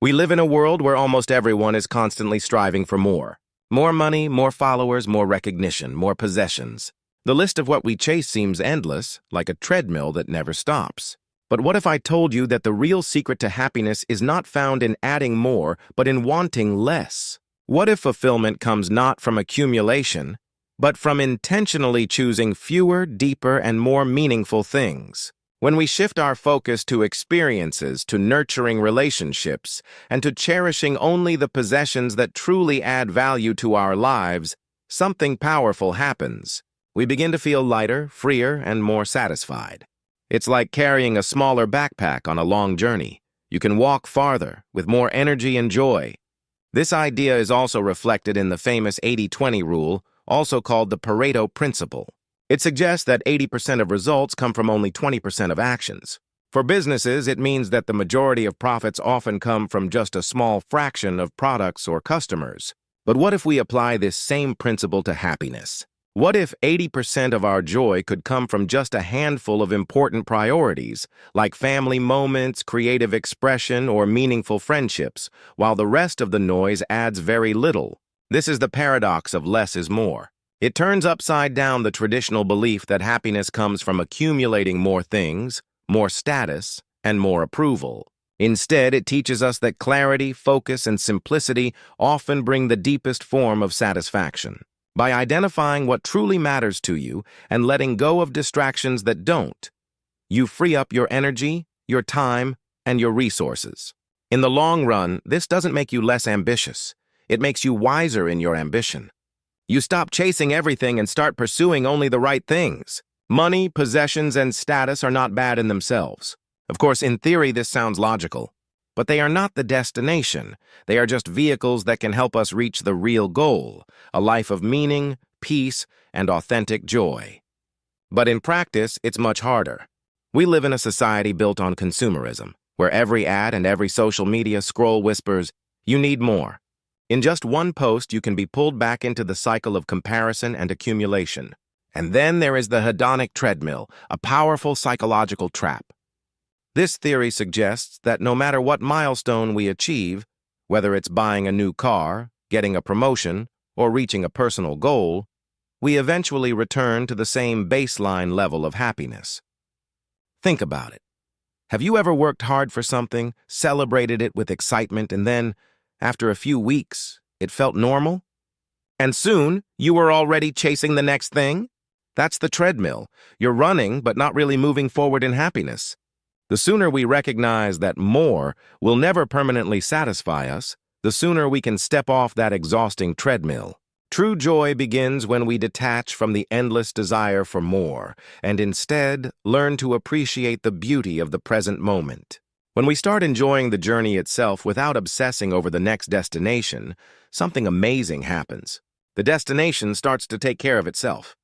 We live in a world where almost everyone is constantly striving for more. More money, more followers, more recognition, more possessions. The list of what we chase seems endless, like a treadmill that never stops. But what if I told you that the real secret to happiness is not found in adding more, but in wanting less? What if fulfillment comes not from accumulation, but from intentionally choosing fewer, deeper, and more meaningful things? When we shift our focus to experiences, to nurturing relationships, and to cherishing only the possessions that truly add value to our lives, something powerful happens. We begin to feel lighter, freer, and more satisfied. It's like carrying a smaller backpack on a long journey. You can walk farther, with more energy and joy. This idea is also reflected in the famous 80-20 rule, also called the Pareto principle. It suggests that 80% of results come from only 20% of actions. For businesses, it means that the majority of profits often come from just a small fraction of products or customers. But what if we apply this same principle to happiness? What if 80% of our joy could come from just a handful of important priorities, like family moments, creative expression, or meaningful friendships, while the rest of the noise adds very little? This is the paradox of less is more. It turns upside down the traditional belief that happiness comes from accumulating more things, more status, and more approval. Instead, it teaches us that clarity, focus, and simplicity often bring the deepest form of satisfaction. By identifying what truly matters to you and letting go of distractions that don't, you free up your energy, your time, and your resources. In the long run, this doesn't make you less ambitious. It makes you wiser in your ambition. You stop chasing everything and start pursuing only the right things. Money, possessions, and status are not bad in themselves. Of course, in theory, this sounds logical. But they are not the destination. They are just vehicles that can help us reach the real goal, a life of meaning, peace, and authentic joy. But in practice, it's much harder. We live in a society built on consumerism, where every ad and every social media scroll whispers, "You need more." In just one post, you can be pulled back into the cycle of comparison and accumulation. And then there is the hedonic treadmill, a powerful psychological trap. This theory suggests that no matter what milestone we achieve, whether it's buying a new car, getting a promotion, or reaching a personal goal, we eventually return to the same baseline level of happiness. Think about it. Have you ever worked hard for something, celebrated it with excitement, and then, after a few weeks, it felt normal? And soon, you were already chasing the next thing? That's the treadmill. You're running, but not really moving forward in happiness. The sooner we recognize that more will never permanently satisfy us, the sooner we can step off that exhausting treadmill. True joy begins when we detach from the endless desire for more, and instead learn to appreciate the beauty of the present moment. When we start enjoying the journey itself without obsessing over the next destination, something amazing happens. The destination starts to take care of itself.